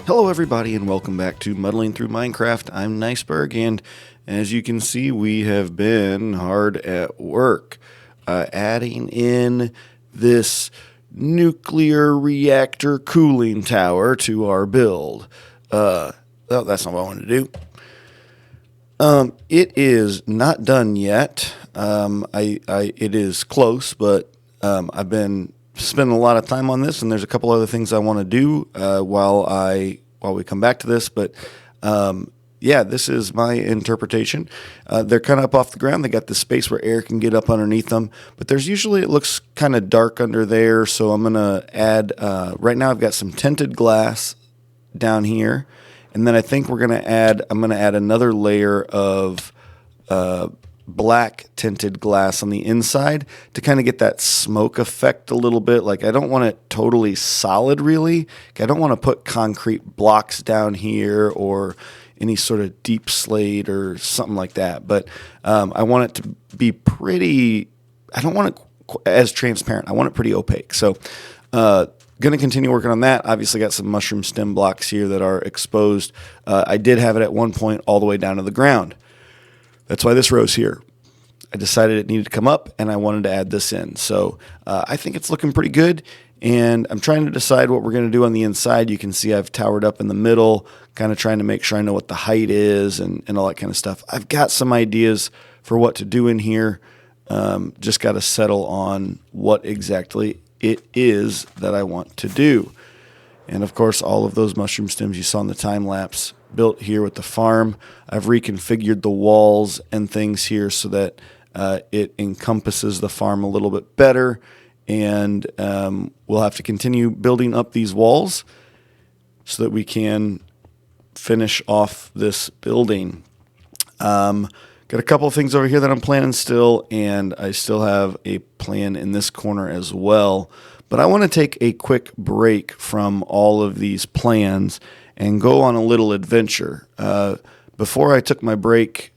Hello everybody and welcome back to Muddling Through Minecraft. I'm Niceberg, and as you can see we have been hard at work adding in this nuclear reactor cooling tower to our build. Oh, that's not what I wanted to do. It is not done yet. It is close, but I've been spending a lot of time on this, and there's a couple other things I want to do while we come back to this. But yeah, this is my interpretation. They're kind of up off the ground. They got this space where air can get up underneath them, but there's usually, it looks kind of dark under there. So I'm gonna add. Right now, I've got some tinted glass down here, and then I think I'm gonna add another layer of black tinted glass on the inside to kind of get that smoke effect a little bit. Like, I don't want it totally solid, really. I don't want to put concrete blocks down here or any sort of deep slate or something like that. But I want it to be pretty, I don't want it as transparent. I want it pretty opaque. So going to continue working on that. Obviously got some mushroom stem blocks here that are exposed. I did have it at one point all the way down to the ground. That's why this row's here. I decided it needed to come up, and I wanted to add this in. So I think it's looking pretty good, and I'm trying to decide what we're going to do on the inside. You can see I've towered up in the middle, kind of trying to make sure I know what the height is and all that kind of stuff. I've got some ideas for what to do in here. Just got to settle on what exactly it is that I want to do. And of course, all of those mushroom stems you saw in the time lapse built here with the farm. I've reconfigured the walls and things here so that it encompasses the farm a little bit better. And we'll have to continue building up these walls so that we can finish off this building. Got a couple of things over here that I'm planning still, and I still have a plan in this corner as well. But I want to take a quick break from all of these plans and go on a little adventure. Before I took my break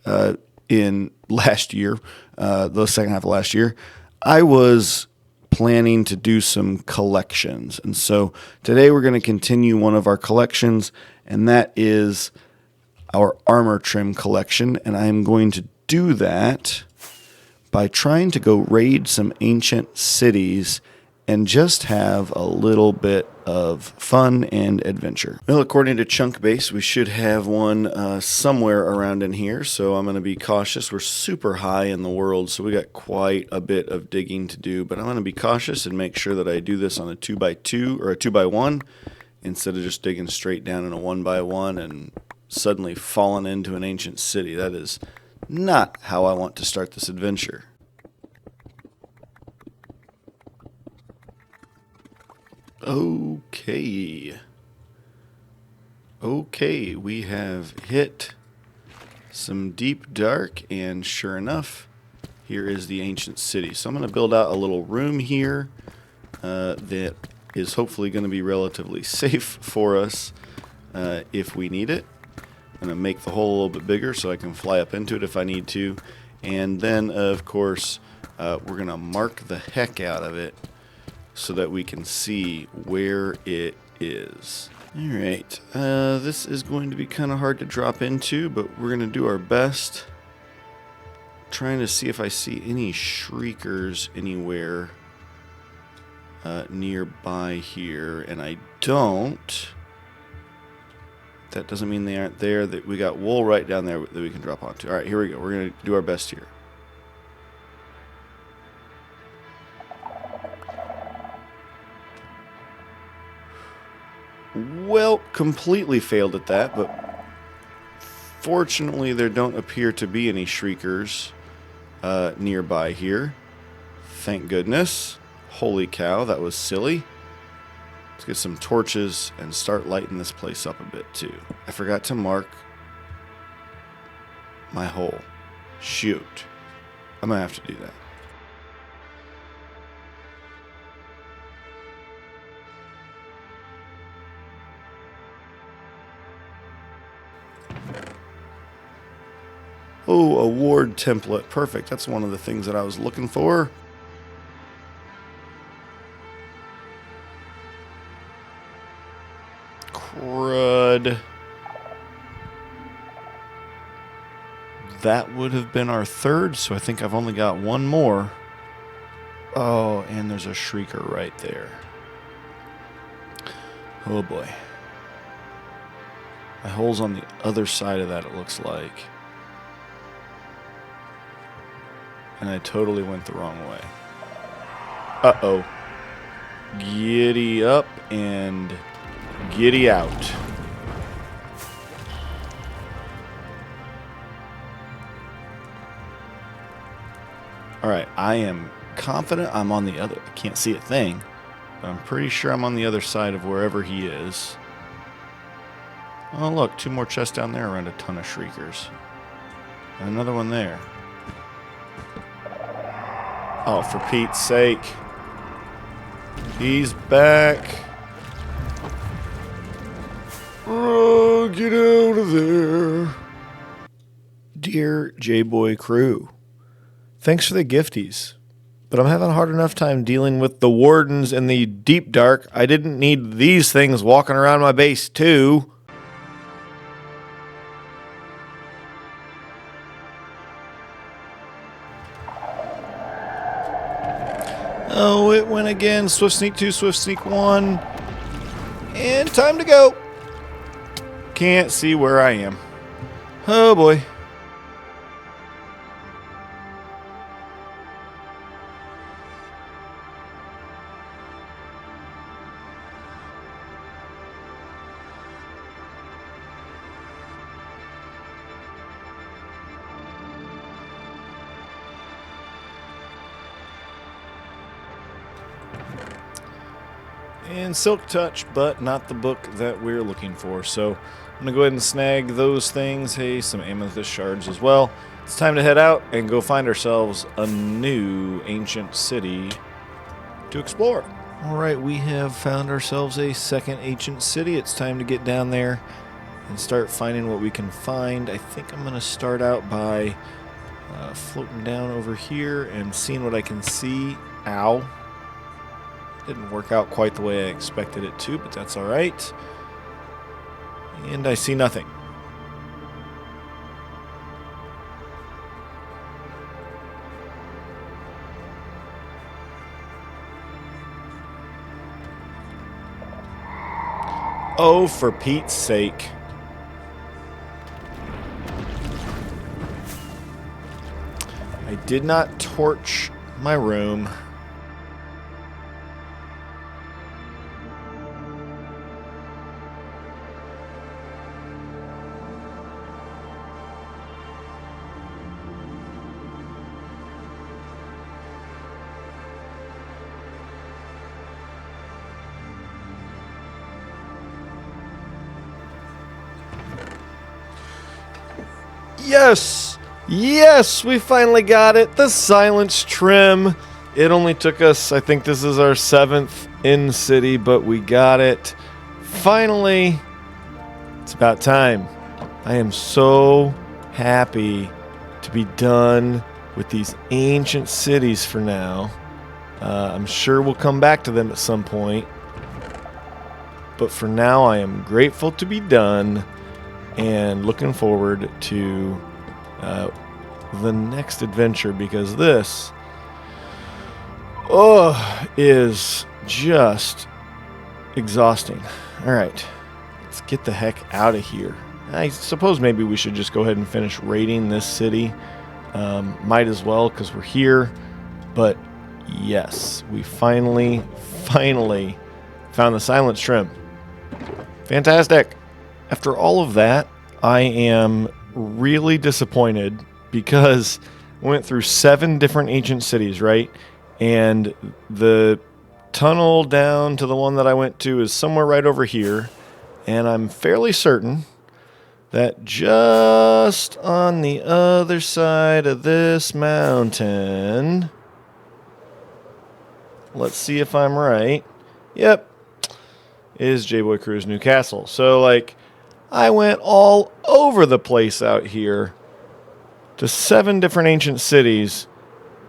in last year, the second half of last year, I was planning to do some collections. And so today we're going to continue one of our collections, and that is our armor trim collection. And I am going to do that by trying to go raid some ancient cities and just have a little bit of fun and adventure. Well, according to Chunk Base, we should have one somewhere around in here, so I'm going to be cautious. We're super high in the world, so we got quite a bit of digging to do, but I'm going to be cautious and make sure that I do this on a 2x2 or a 2x1 instead of just digging straight down in a 1x1 and suddenly falling into an ancient city. That is not how I want to start this adventure. Okay, we have hit some deep dark, and sure enough, here is the ancient city. So I'm going to build out a little room here that is hopefully going to be relatively safe for us if we need it. I'm going to make the hole a little bit bigger so I can fly up into it if I need to. And then, of course, we're going to mark the heck out of it so that we can see where it is. Alright, this is going to be kind of hard to drop into, but we're going to do our best. Trying to see if I see any shriekers anywhere nearby here, and I don't. That doesn't mean they aren't there. That we got wool right down there that we can drop onto. Alright, here we go. We're going to do our best here. Well, completely failed at that, but fortunately there don't appear to be any shriekers nearby here. Thank goodness. Holy cow, that was silly. Let's get some torches and start lighting this place up a bit too. I forgot to mark my hole. Shoot. I'm going to have to do that. Oh, a ward template. Perfect. That's one of the things that I was looking for. blood. That would have been our third, so I think I've only got one more. Oh, and there's a shrieker right there. Oh boy. My hole's on the other side of that, it looks like. And I totally went the wrong way. Uh-oh. Giddy up and giddy out. Alright, I am confident I'm on the other... I can't see a thing. But I'm pretty sure I'm on the other side of wherever he is. Oh, look, 2 more chests down there around a ton of shriekers. And another one there. Oh, for Pete's sake. He's back. Oh, get out of there. Dear J-Boy crew, thanks for the gifties. But I'm having a hard enough time dealing with the wardens in the deep dark. I didn't need these things walking around my base, too. Oh, it went again. Swift Sneak 2, Swift Sneak 1. And time to go. Can't see where I am. Oh, boy. And Silk Touch, but not the book that we're looking for. So I'm going to go ahead and snag those things. Hey, some amethyst shards as well. It's time to head out and go find ourselves a new ancient city to explore. Alright, we have found ourselves a second ancient city. It's time to get down there and start finding what we can find. I think I'm going to start out by floating down over here and seeing what I can see. Ow. Didn't work out quite the way I expected it to, but that's alright. And I see nothing. Oh, for Pete's sake. I did not torch my room. Yes! Yes! We finally got it! The Silence Trim! It only took us, I think this is our 7th in-city, but we got it. Finally! It's about time. I am so happy to be done with these ancient cities for now. I'm sure we'll come back to them at some point. But for now, I am grateful to be done. And looking forward to the next adventure, because this is just exhausting. Alright, let's get the heck out of here. I suppose maybe we should just go ahead and finish raiding this city. Might as well, because we're here. But yes, we finally found the Silence Trim. Fantastic! After all of that, I am really disappointed because I went through 7 different ancient cities, right? And the tunnel down to the one that I went to is somewhere right over here. And I'm fairly certain that just on the other side of this mountain... Let's see if I'm right. Yep. Is J-Boy Crew's new castle. So, like... I went all over the place out here to 7 different ancient cities,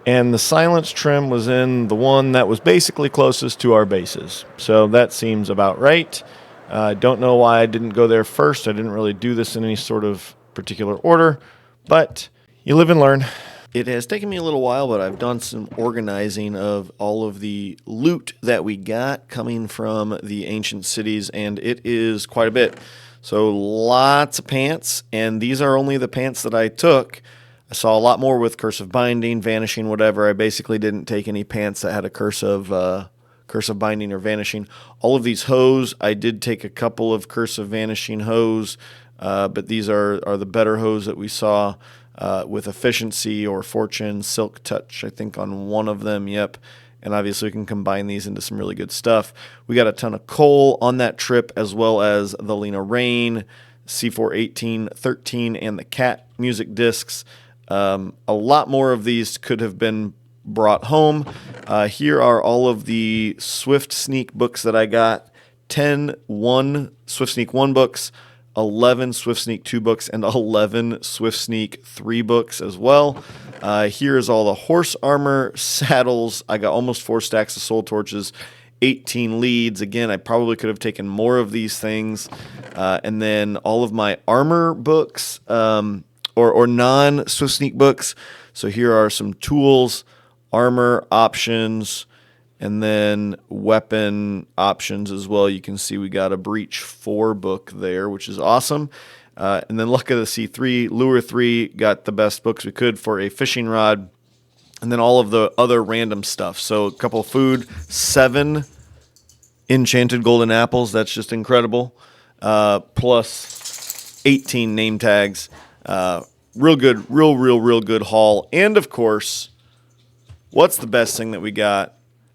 and the Silence Trim was in the one that was basically closest to our bases. So that seems about right. Don't know why I didn't go there first. I didn't really do this in any sort of particular order, but you live and learn. It has taken me a little while, but I've done some organizing of all of the loot that we got coming from the ancient cities, and it is quite a bit. So lots of pants, and these are only the pants that I took. I saw a lot more with cursive binding, vanishing, whatever. I basically didn't take any pants that had a cursive binding or vanishing. All of these hose, I did take a couple of cursive vanishing hose, but these are the better hose that we saw. With efficiency or fortune, silk touch, I think on one of them, yep. And obviously we can combine these into some really good stuff. We got a ton of coal on that trip, as well as the Lena Rain, C4 13, and the Cat music discs. A lot more of these could have been brought home. Here are all of the Swift Sneak books that I got. 10 Swift Sneak 1 books, 11 Swift Sneak 2 books, and 11 Swift Sneak 3 books as well. Here's all the horse armor, saddles. I got almost 4 stacks of soul torches, 18 leads. Again, I probably could have taken more of these things. And then all of my armor books, or non-Swift Sneak books. So here are some tools, armor options, and then weapon options as well. You can see we got a Breach 4 book there, which is awesome. And then Luck of the C3, Lure 3, got the best books we could for a fishing rod. And then all of the other random stuff. So a couple of food, 7 enchanted golden apples. That's just incredible. Plus 18 name tags. Real good, real good haul. And of course, what's the best thing that we got?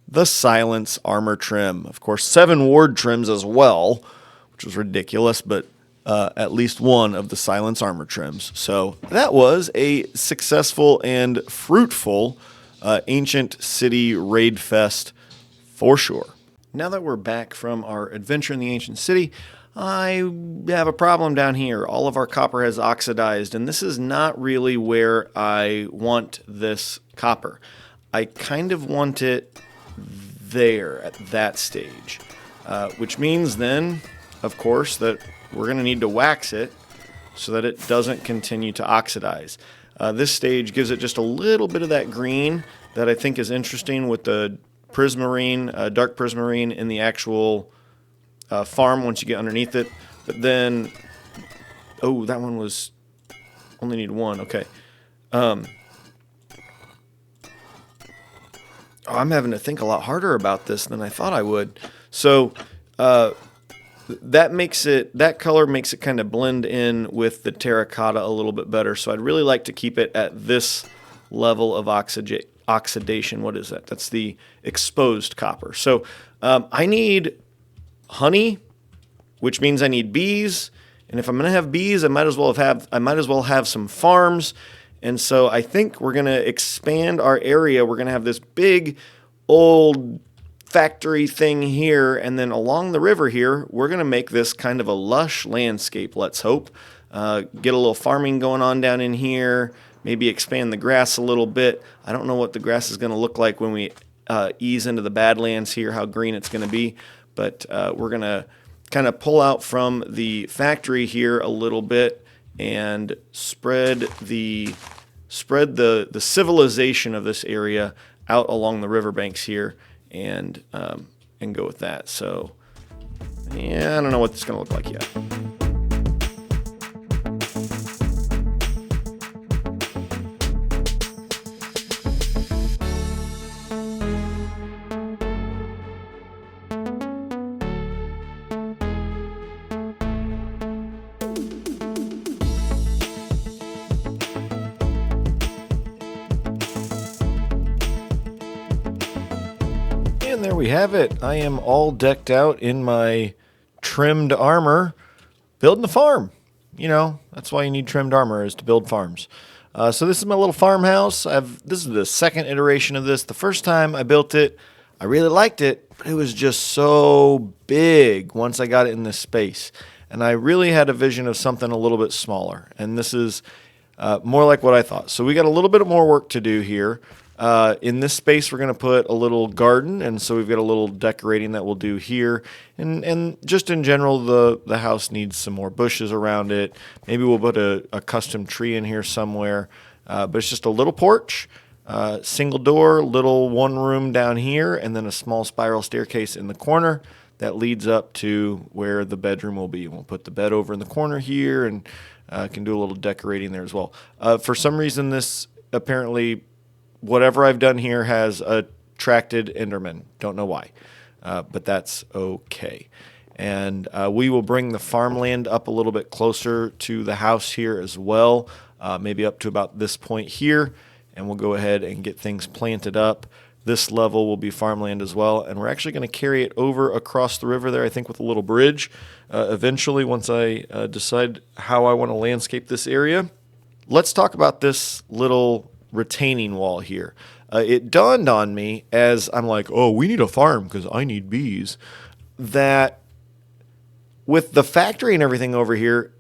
The Silence armor trim. Of course, 7 ward trims as well, which was ridiculous, but at least one of the Silence armor trims. So that was a successful and fruitful Ancient City Raid Fest for sure. Now that we're back from our adventure in the Ancient City, I have a problem down here. All of our copper has oxidized, and this is not really where I want this copper. I kind of want it there at that stage, which means then, of course, that we're going to need to wax it so that it doesn't continue to oxidize. This stage gives it just a little bit of that green that I think is interesting with the prismarine, dark prismarine in the actual farm once you get underneath it. But then, oh, that one was only need 1. Okay. I'm having to think a lot harder about this than I thought I would. So that color makes it kind of blend in with the terracotta a little bit better. So I'd really like to keep it at this level of oxidation. What is that? That's the exposed copper. So I need honey, which means I need bees. And if I'm going to have bees, I might as well have some farms. And so I think we're going to expand our area. We're going to have this big old factory thing here. And then along the river here, we're going to make this kind of a lush landscape, let's hope. Get a little farming going on down in here. Maybe expand the grass a little bit. I don't know what the grass is going to look like when we ease into the Badlands here, how green it's going to be. But we're going to kind of pull out from the factory here a little bit and spread the civilization of this area out along the riverbanks here, and go with that. So, yeah, I don't know what this is going to look like yet. And there we have it. I am all decked out in my trimmed armor, building a farm. You know, that's why you need trimmed armor, is to build farms. So this is my little farmhouse. This is the second iteration of this. The first time I built it, I really liked it, but it was just so big once I got it in this space. And I really had a vision of something a little bit smaller. And this is more like what I thought. So we got a little bit more work to do here. In this space, we're going to put a little garden, and so we've got a little decorating that we'll do here. And just in general, the house needs some more bushes around it. Maybe we'll put a custom tree in here somewhere. But it's just a little porch, single door, little one room down here, and then a small spiral staircase in the corner that leads up to where the bedroom will be. We'll put the bed over in the corner here, and can do a little decorating there as well. For some reason, this apparently, whatever I've done here has attracted Endermen. Don't know why, but that's okay. And we will bring the farmland up a little bit closer to the house here as well, maybe up to about this point here, and we'll go ahead and get things planted up. This level will be farmland as well, and we're actually going to carry it over across the river there, I think, with a little bridge. Eventually, once I decide how I want to landscape this area. Let's talk about this little retaining wall here. It dawned on me as I'm like, oh, we need a farm because I need bees, that with the factory and everything over here,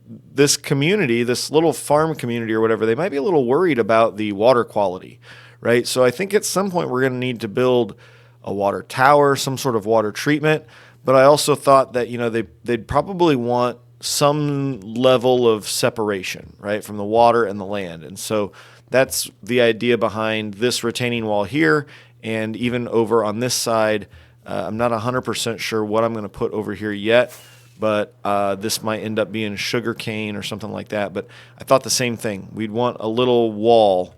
this community, this little farm community or whatever, they might be a little worried about the water quality, right? So I think at some point we're going to need to build a water tower, some sort of water treatment. But I also thought that, they'd probably want some level of separation, right, from the water and the land. And so that's the idea behind this retaining wall here. And even over on this side, I'm not 100% sure what I'm going to put over here yet, but this might end up being sugar cane or something like that. But I thought the same thing. We'd want a little wall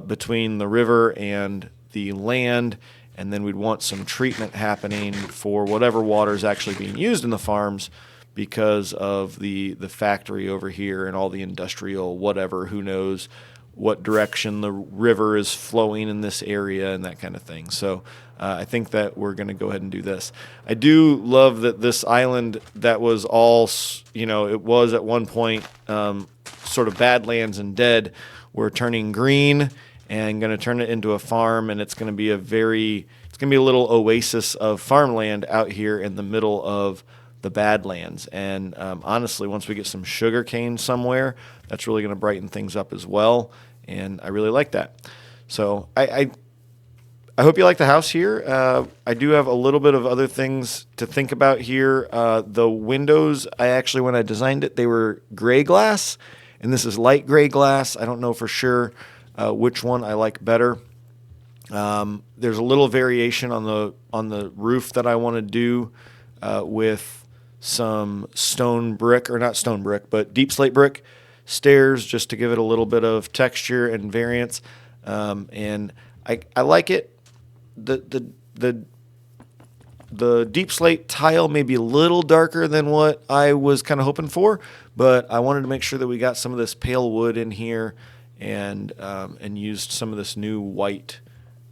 between the river and the land, and then we'd want some treatment happening for whatever water is actually being used in the farms because of the factory over here and all the industrial whatever, who knows what direction the river is flowing in this area and that kind of thing. So I think that we're going to go ahead and do this. I do love that this island that was all, it was at one point sort of badlands and dead, we're turning green and going to turn it into a farm, and it's going to be a little oasis of farmland out here in the middle of the Badlands. And honestly, once we get some sugar cane somewhere, that's really going to brighten things up as well. And I really like that. So I hope you like the house here. I do have a little bit of other things to think about here. The windows, when I designed it, they were gray glass, and this is light gray glass. I don't know for sure which one I like better. There's a little variation on the roof that I want to do with some stone brick, or not stone brick, but deep slate brick stairs, just to give it a little bit of texture and variance. And I like it. The deep slate tile may be a little darker than what I was kind of hoping for, but I wanted to make sure that we got some of this pale wood in here and used some of this new white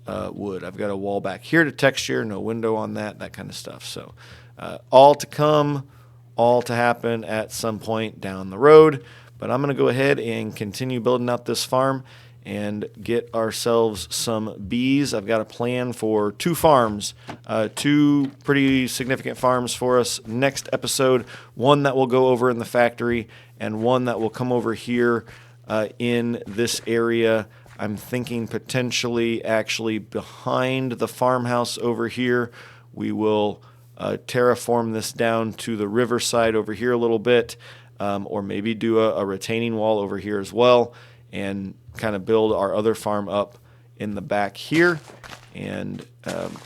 wood. I've got a wall back here to texture, no window on that kind of stuff. So all to come, all to happen at some point down the road. But I'm going to go ahead and continue building out this farm and get ourselves some bees. I've got a plan for 2 farms, 2 pretty significant farms for us next episode. One that will go over in the factory and one that will come over here in this area. I'm thinking potentially actually behind the farmhouse over here. We will terraform this down to the riverside over here a little bit, or maybe do a retaining wall over here as well, and kind of build our other farm up in the back here. And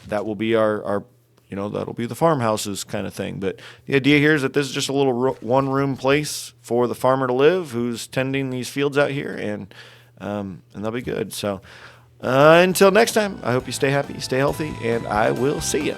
that will be our that'll be the farmhouses kind of thing. But the idea here is that this is just a little one-room place for the farmer to live who's tending these fields out here, and they'll be good. So until next time, I hope you stay happy, stay healthy, and I will see you.